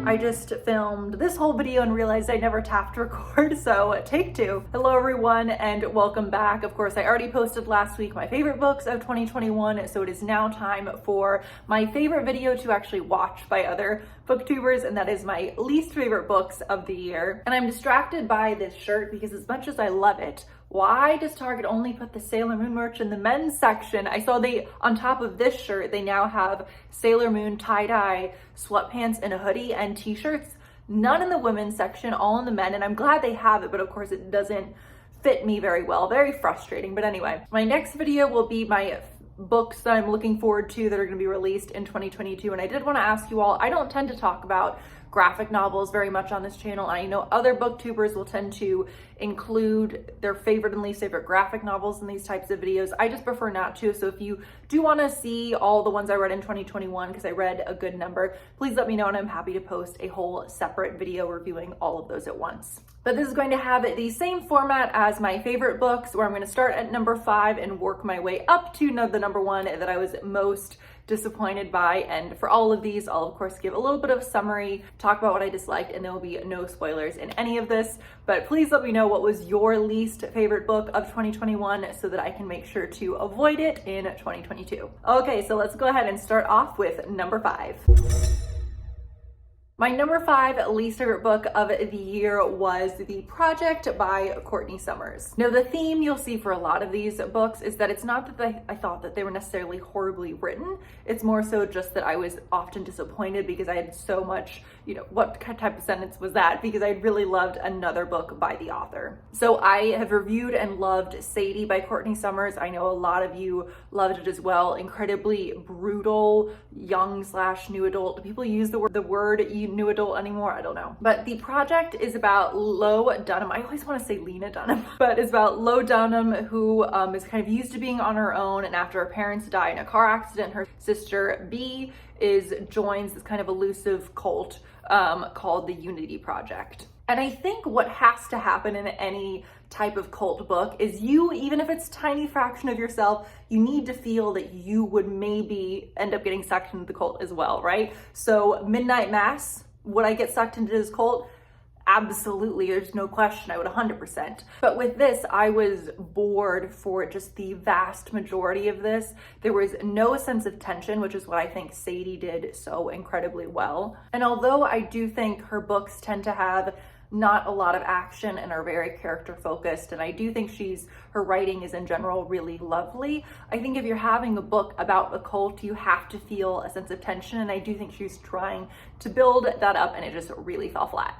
I just filmed this whole video and realized I never tapped record, so take two. Hello everyone and welcome back. Of course, I already posted last week my favorite books of 2021, so it is now time for my favorite video to actually watch by other booktubers, and that is my least favorite books of the year. And I'm distracted by this shirt because as much as I love it, why does Target only put the Sailor Moon merch in the men's section? I saw on top of this shirt, they now have Sailor Moon tie-dye sweatpants and a hoodie and t-shirts. None in the women's section, all in the men, and I'm glad they have it, but of course it doesn't fit me very well. Very frustrating. But anyway, my next video will be my books that I'm looking forward to that are going to be released in 2022. And I did want to ask you all, I don't tend to talk about graphic novels very much on this channel. I know other booktubers will tend to include their favorite and least favorite graphic novels in these types of videos. I just prefer not to. So if you do want to see all the ones I read in 2021, because I read a good number, please let me know and I'm happy to post a whole separate video reviewing all of those at once. But this is going to have the same format as my favorite books, where I'm going to start at number 5 and work my way up to the number 1 that I was most disappointed by. And for all of these, I'll of course give a little bit of summary, talk about what I disliked, and there will be no spoilers in any of this. But please let me know what was your least favorite book of 2021 so that I can make sure to avoid it in 2022. Okay, so let's go ahead and start off with number 5. My number 5 least favorite book of the year was The Project by Courtney Summers. Now, the theme you'll see for a lot of these books is that it's not that I thought that they were necessarily horribly written. It's more so just that I was often disappointed because I had so much, what type of sentence was that? Because I really loved another book by the author. So I have reviewed and loved Sadie by Courtney Summers. I know a lot of you loved it as well. Incredibly brutal, young/new adult. Do people use the word new adult anymore? I don't know. But The Project is about Lo Dunham. I always want to say Lena Dunham, but it's about Lo Dunham, who is kind of used to being on her own, and after her parents die in a car accident, her sister B joins this kind of elusive cult called the Unity Project. And I think what has to happen in any type of cult book is even if it's a tiny fraction of yourself, you need to feel that you would maybe end up getting sucked into the cult as well, right? So Midnight Mass, would I get sucked into this cult? Absolutely, there's no question, I would 100%. But with this, I was bored for just the vast majority of this. There was no sense of tension, which is what I think Sadie did so incredibly well. And although I do think her books tend to have not a lot of action and are very character focused, and I do think her writing is in general really lovely, I think if you're having a book about a cult, you have to feel a sense of tension, and I do think she's trying to build that up, and it just really fell flat.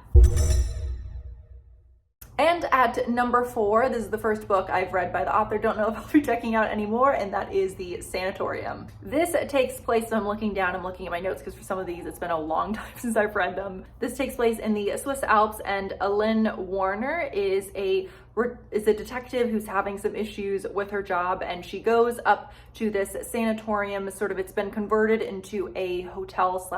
And at number 4, this is the first book I've read by the author, don't know if I'll be checking out anymore, and that is The Sanatorium. This takes place, so I'm looking at my notes because for some of these it's been a long time since I've read them. This takes place in the Swiss Alps, and Ellen Warner is a detective who's having some issues with her job, and she goes up to this sanatorium. It's been converted into a hotel /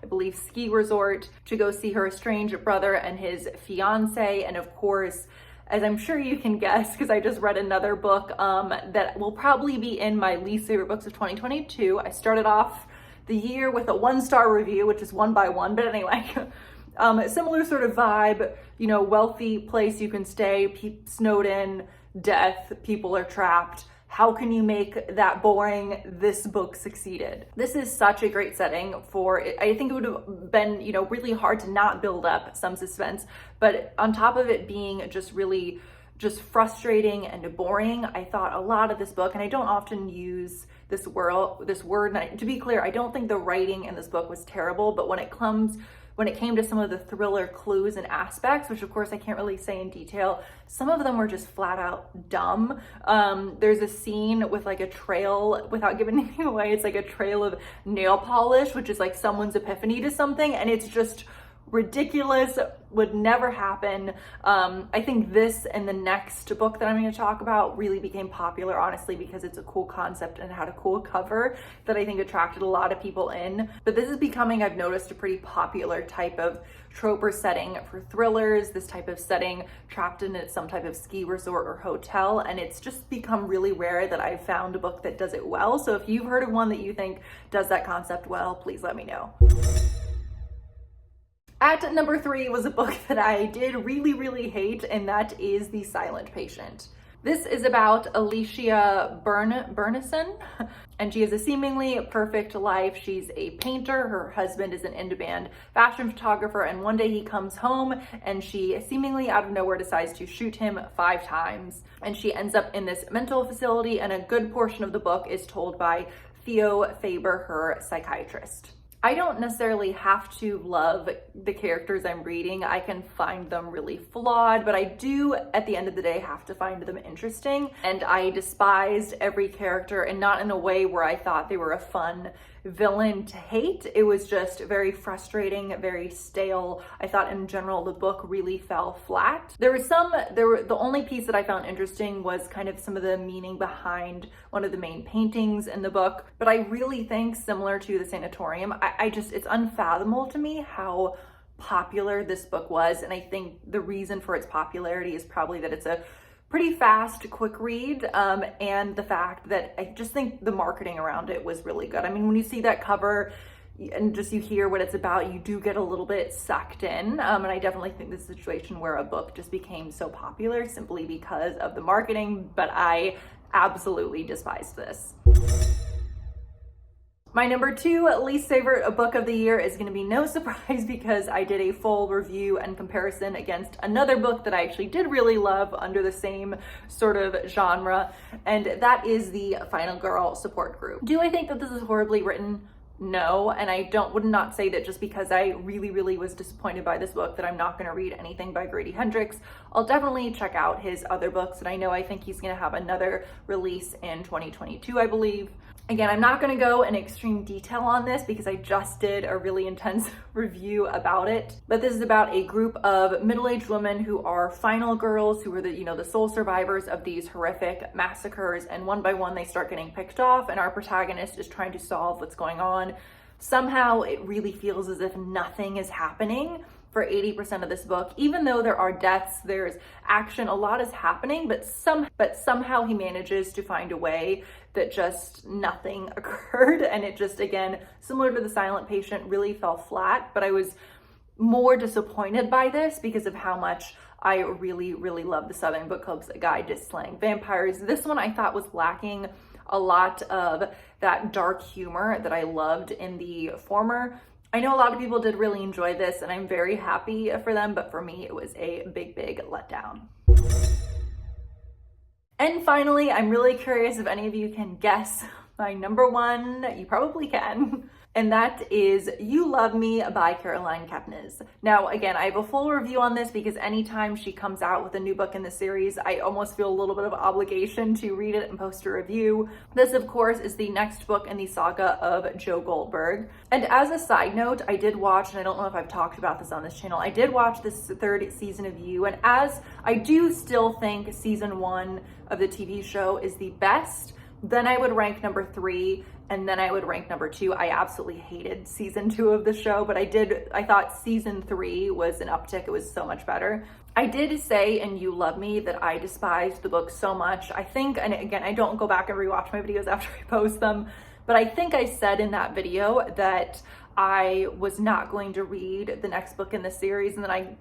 I believe ski resort, to go see her estranged brother and his fiance. And of course, as I'm sure you can guess, because I just read another book that will probably be in my least favorite books of 2022. I started off the year with a 1-star review, which is 1 by 1, but anyway. Similar sort of vibe, wealthy place you can stay, snowed in, death, people are trapped. How can you make that boring? This book succeeded. This is such a great setting for it. I think it would have been, really hard to not build up some suspense, but on top of it being really frustrating and boring, I thought a lot of this book, and I don't often use this word, and to be clear, I don't think the writing in this book was terrible, but when it came to some of the thriller clues and aspects, which of course I can't really say in detail, some of them were just flat out dumb. There's a scene with a trail, without giving anything away, it's a trail of nail polish, which is someone's epiphany to something, and it's just ridiculous, would never happen. I think this and the next book that I'm going to talk about really became popular, honestly, because it's a cool concept and had a cool cover that I think attracted a lot of people in. But this is becoming, I've noticed, a pretty popular type of trope or setting for thrillers, this type of setting trapped in some type of ski resort or hotel, and it's just become really rare that I've found a book that does it well. So if you've heard of one that you think does that concept well, please let me know. At number 3 was a book that I did really hate, and that is The Silent Patient. This is about Alicia Bernison, and she has a seemingly perfect life. She's a painter, her husband is an in-demand fashion photographer, and one day he comes home and she seemingly out of nowhere decides to shoot him 5 times. And she ends up in this mental facility, and a good portion of the book is told by Theo Faber, her psychiatrist. I don't necessarily have to love the characters I'm reading. I can find them really flawed, but I do, at the end of the day, have to find them interesting. And I despised every character, and not in a way where I thought they were a fun villain to hate. It was just very frustrating, very stale. I thought in general the book really fell flat. The only piece that I found interesting was kind of some of the meaning behind one of the main paintings in the book, but I really think, similar to The Sanatorium, it's unfathomable to me how popular this book was. And I think the reason for its popularity is probably that it's a pretty fast, quick read, and the fact that I just think the marketing around it was really good. I mean, when you see that cover and just you hear what it's about, you do get a little bit sucked in, and I definitely think this is a situation where a book just became so popular simply because of the marketing, but I absolutely despised this. My number 2 least favorite book of the year is going to be no surprise, because I did a full review and comparison against another book that I actually did really love under the same sort of genre, and that is The Final Girl Support Group. Do I think that this is horribly written? No, and I would not say that just because I really was disappointed by this book that I'm not going to read anything by Grady Hendrix. I'll definitely check out his other books, and I think he's going to have another release in 2022, I believe. Again, I'm not going to go in extreme detail on this because I just did a really intense review about it. But this is about a group of middle-aged women who are final girls, who are the sole survivors of these horrific massacres. And one by one, they start getting picked off, and our protagonist is trying to solve what's going on. Somehow, it really feels as if nothing is happening for 80% of this book. Even though there are deaths, there's action, a lot is happening, but somehow he manages to find a way that just nothing occurred. And it just, again, similar to The Silent Patient, really fell flat. But I was more disappointed by this because of how much I really love the Southern Book Club's Guide to Slaying Vampires. This one I thought was lacking a lot of that dark humor that I loved in the former. I know a lot of people did really enjoy this, and I'm very happy for them, but for me, it was a big letdown. And finally, I'm really curious if any of you can guess my number 1. You probably can. And that is You Love Me by Caroline Kepnes. Now, again, I have a full review on this because anytime she comes out with a new book in the series, I almost feel a little bit of obligation to read it and post a review. This, of course, is the next book in the saga of Joe Goldberg. And as a side note, I did watch, and I don't know if I've talked about this on this channel, I did watch this 3rd season of You, and as I do still think season 1 of the TV show is the best, then I would rank number 3, and then I would rank number 2. I absolutely hated season 2 of the show, but I thought season 3 was an uptick. It was so much better. I did say in You Love Me that I despised the book so much. I think, and again, I don't go back and rewatch my videos after I post them, but I think I said in that video that I was not going to read the next book in the series, and then I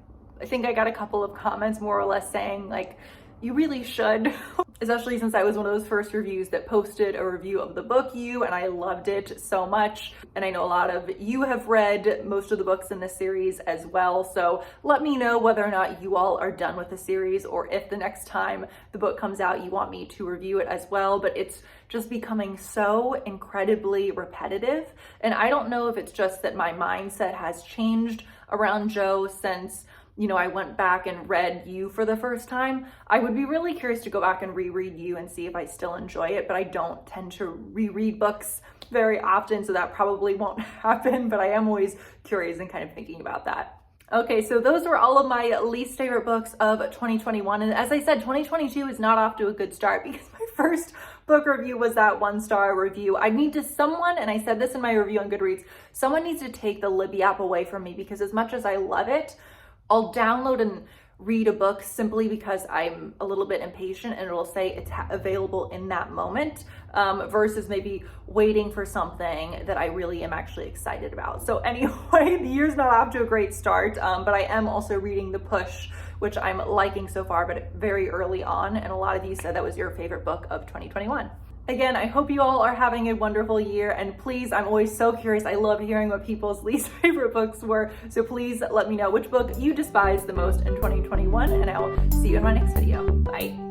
think I got a couple of comments more or less saying, like, you really should, especially since I was one of those first reviews that posted a review of the book You, and I loved it so much. And I know a lot of you have read most of the books in this series as well. So let me know whether or not you all are done with the series, or if the next time the book comes out, you want me to review it as well. But it's just becoming so incredibly repetitive. And I don't know if it's just that my mindset has changed around Joe since I went back and read You for the first time. I would be really curious to go back and reread You and see if I still enjoy it, but I don't tend to reread books very often, so that probably won't happen, but I am always curious and kind of thinking about that. Okay, so those were all of my least favorite books of 2021, and as I said, 2022 is not off to a good start because my first book review was that 1-star review. I need to someone, and I said this in my review on Goodreads, someone needs to take the Libby app away from me, because as much as I love it, I'll download and read a book simply because I'm a little bit impatient and it'll say it's available in that moment, versus maybe waiting for something that I really am actually excited about. So anyway, the year's not off to a great start, but I am also reading The Push, which I'm liking so far, but very early on. And a lot of you said that was your favorite book of 2021. Again, I hope you all are having a wonderful year, and please, I'm always so curious. I love hearing what people's least favorite books were. So please let me know which book you despise the most in 2021, and I'll see you in my next video. Bye.